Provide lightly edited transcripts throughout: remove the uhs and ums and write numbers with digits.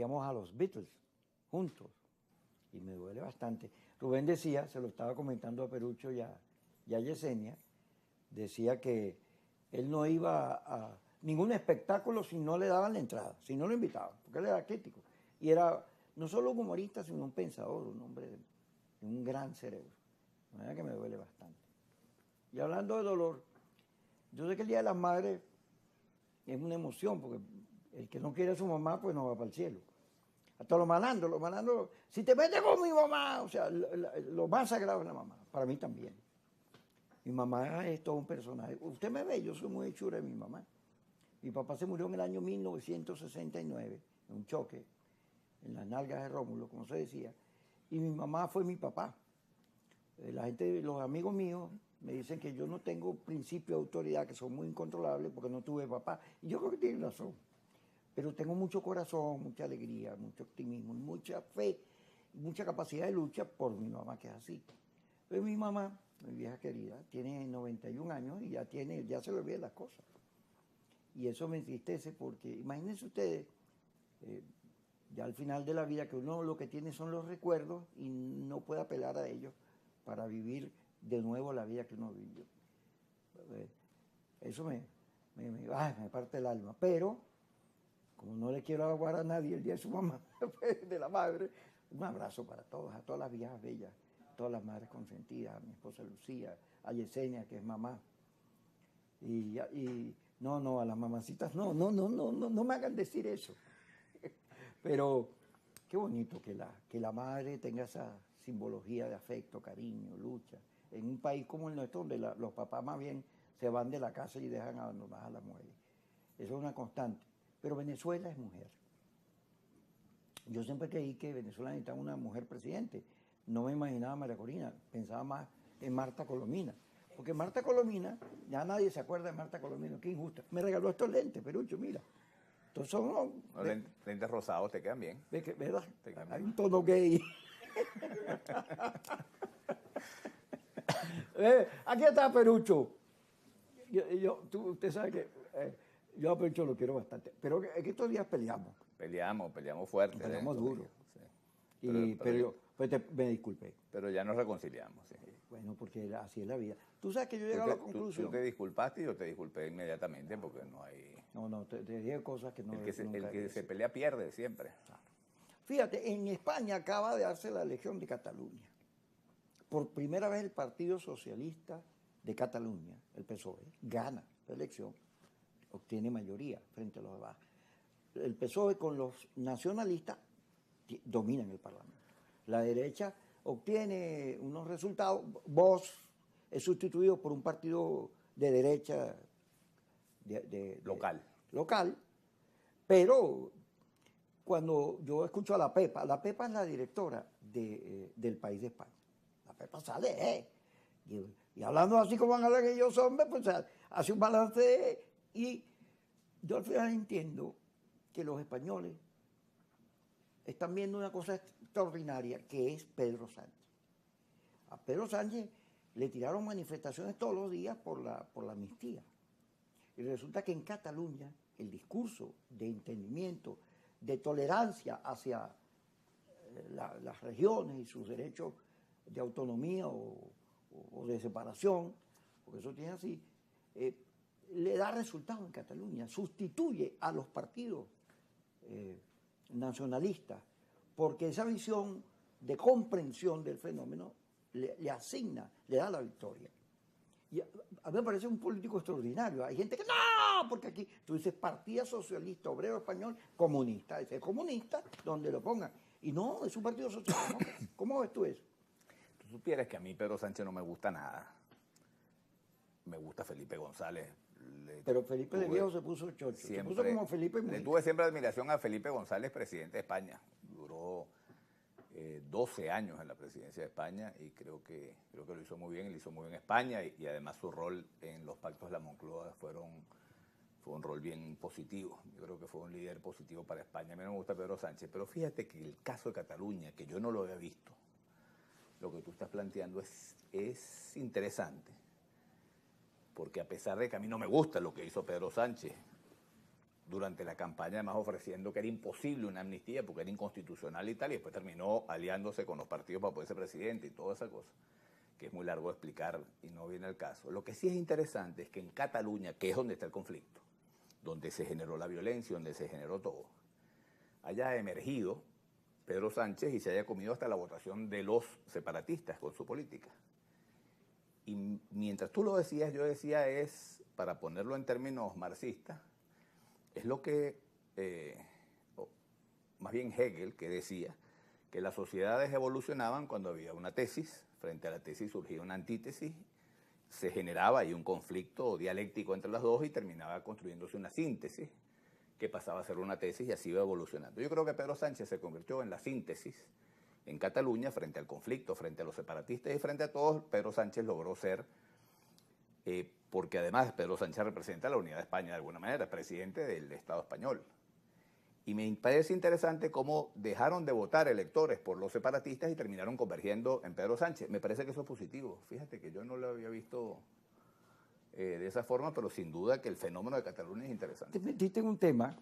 compartíamos a los Beatles juntos y me duele bastante. Rubén decía, se lo estaba comentando a Perucho y a Yesenia, decía que él no iba a ningún espectáculo si no le daban la entrada, si no lo invitaban, porque él era crítico. Y era no solo un humorista, sino un pensador, un hombre de un gran cerebro. De manera que me duele bastante. Y hablando de dolor, yo sé que el Día de las Madres es una emoción, porque el que no quiere a su mamá, pues no va para el cielo. Hasta los malandros, si te metes con mi mamá, o sea, lo más sagrado es la mamá, para mí también. Mi mamá es todo un personaje. Usted me ve, yo soy muy hechura de mi mamá. Mi papá se murió en el año 1969, en un choque, en las nalgas de Rómulo, como se decía, y mi mamá fue mi papá. La gente, los amigos míos me dicen que yo no tengo principio de autoridad, que son muy incontrolables porque no tuve papá. Y yo creo que tienen razón. Pero tengo mucho corazón, mucha alegría, mucho optimismo, mucha fe, mucha capacidad de lucha por mi mamá, que es así. Pero mi mamá, mi vieja querida, tiene 91 años y ya se le olvidan las cosas. Y eso me entristece porque, imagínense ustedes, ya al final de la vida, que uno lo que tiene son los recuerdos y no puede apelar a ellos para vivir de nuevo la vida que uno vivió. Eso me parte el alma. Pero, como no le quiero aguar a nadie el día de su mamá, de la madre, un abrazo para todos, a todas las viejas bellas, a todas las madres consentidas, a mi esposa Lucía, a Yesenia, que es mamá. Y no, a las mamacitas, no me hagan decir eso. Pero qué bonito que la madre tenga esa simbología de afecto, cariño, lucha. En un país como el nuestro, donde los papás más bien se van de la casa y dejan abandonadas a las mujeres. Eso es una constante. Pero Venezuela es mujer. Yo siempre creí que Venezuela necesitaba una mujer presidente. No me imaginaba a María Corina, pensaba más en Marta Colomina. Porque Marta Colomina, ya nadie se acuerda de Marta Colomina, qué injusta. Me regaló estos lentes, Perucho, mira. Entonces son lentes rosados te quedan bien. ¿Verdad? Te quedan Hay bien. un tono gay. Aquí está Perucho. Usted sabe que yo a Perucho lo quiero bastante. Pero es que estos días peleamos. Peleamos fuerte. Peleamos duro. Sí. Pero me disculpé. Pero ya nos reconciliamos. Sí. Bueno, porque así es la vida. Tú sabes que yo llegué a la conclusión. Tú te disculpaste y yo te disculpé inmediatamente porque no hay... No, te dije cosas que no... El que se pelea pierde siempre. Fíjate, en España acaba de darse la elección de Cataluña. Por primera vez el Partido Socialista de Cataluña, el PSOE, gana la elección, obtiene mayoría frente a los demás. El PSOE con los nacionalistas dominan el Parlamento. La derecha obtiene unos resultados. Vox es sustituido por un partido de derecha local, pero cuando yo escucho a la Pepa es la directora del País de España. La Pepa sale, y hablando así como van a hablar aquellos hombres, pues hace un balance y yo al final entiendo que los españoles están viendo una cosa extraordinaria que es Pedro Sánchez. A Pedro Sánchez le tiraron manifestaciones todos los días por la amnistía. Y resulta que en Cataluña el discurso de entendimiento, de tolerancia hacia las regiones y sus derechos de autonomía o de separación, porque eso tiene así, le da resultado en Cataluña, sustituye a los partidos nacionalistas, porque esa visión de comprensión del fenómeno le asigna, le da la victoria. Y a mí me parece un político extraordinario. Hay gente que no, porque aquí tú dices Partido Socialista Obrero Español comunista. Ese es comunista donde lo pongan. Y no, es un partido socialista. ¿No? ¿Cómo ves tú eso? Tú supieras que a mí Pedro Sánchez no me gusta nada. Me gusta Felipe González. Pero Felipe de Viejo se puso chocho. Se puso como Felipe Mujica. Le tuve siempre admiración a Felipe González, presidente de España. Duró 12 años en la presidencia de España y creo que lo hizo muy bien, y lo hizo muy bien en España y además su rol en los pactos de la Moncloa fue un rol bien positivo. Yo creo que fue un líder positivo para España. A mí no me gusta Pedro Sánchez, pero fíjate que el caso de Cataluña, que yo no lo había visto, lo que tú estás planteando es interesante, porque a pesar de que a mí no me gusta lo que hizo Pedro Sánchez, durante la campaña además ofreciendo que era imposible una amnistía porque era inconstitucional y tal, y después terminó aliándose con los partidos para poder ser presidente y toda esa cosa, que es muy largo de explicar y no viene al caso. Lo que sí es interesante es que en Cataluña, que es donde está el conflicto, donde se generó la violencia, donde se generó todo, haya emergido Pedro Sánchez y se haya comido hasta la votación de los separatistas con su política. Y mientras tú lo decías, yo decía es, para ponerlo en términos marxistas, es lo que, más bien Hegel, que decía que las sociedades evolucionaban cuando había una tesis, frente a la tesis surgía una antítesis, se generaba ahí un conflicto dialéctico entre las dos y terminaba construyéndose una síntesis que pasaba a ser una tesis y así iba evolucionando. Yo creo que Pedro Sánchez se convirtió en la síntesis en Cataluña frente al conflicto, frente a los separatistas y frente a todos. Pedro Sánchez logró ser, porque además Pedro Sánchez representa la unidad de España de alguna manera, presidente del Estado español. Y me parece interesante cómo dejaron de votar electores por los separatistas y terminaron convergiendo en Pedro Sánchez. Me parece que eso es positivo. Fíjate que yo no lo había visto de esa forma, pero sin duda que el fenómeno de Cataluña es interesante. Te metiste en un tema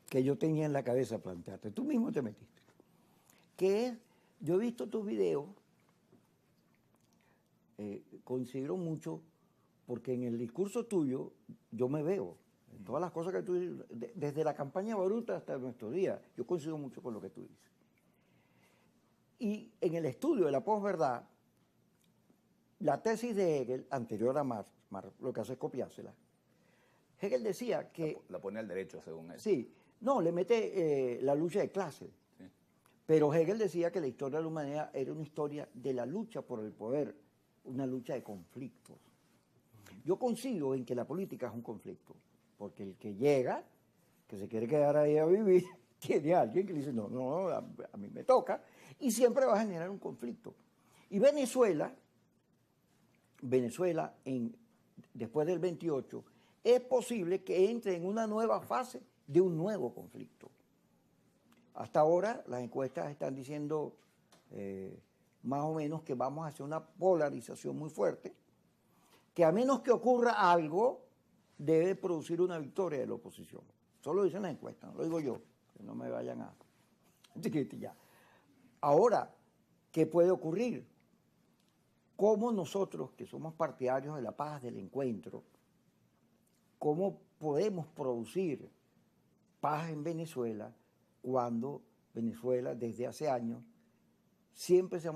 que yo tenía en la cabeza plantearte. Tú mismo te metiste. Que es, yo he visto tus videos, considero mucho, porque en el discurso tuyo yo me veo. Todas las cosas que tú dices, desde la campaña Baruta hasta nuestros días, yo coincido mucho con lo que tú dices. Y en el estudio de la posverdad, la tesis de Hegel, anterior a Marx, lo que hace es copiársela, Hegel decía que... La pone al derecho, según él. Sí, no, le mete la lucha de clase. Sí. Pero Hegel decía que la historia de la humanidad era una historia de la lucha por el poder, una lucha de conflictos. Yo coincido en que la política es un conflicto. Porque el que llega, que se quiere quedar ahí a vivir, tiene a alguien que le dice, no, a mí me toca, y siempre va a generar un conflicto. Y Venezuela, después del 28, es posible que entre en una nueva fase de un nuevo conflicto. Hasta ahora las encuestas están diciendo más o menos que vamos a hacer una polarización muy fuerte, que a menos que ocurra algo, debe producir una victoria de la oposición. Eso lo dicen las encuestas, no lo digo yo, que no me vayan a ya. Ahora, ¿qué puede ocurrir? ¿Cómo nosotros, que somos partidarios de la paz, del encuentro, cómo podemos producir paz en Venezuela cuando Venezuela desde hace años siempre se ha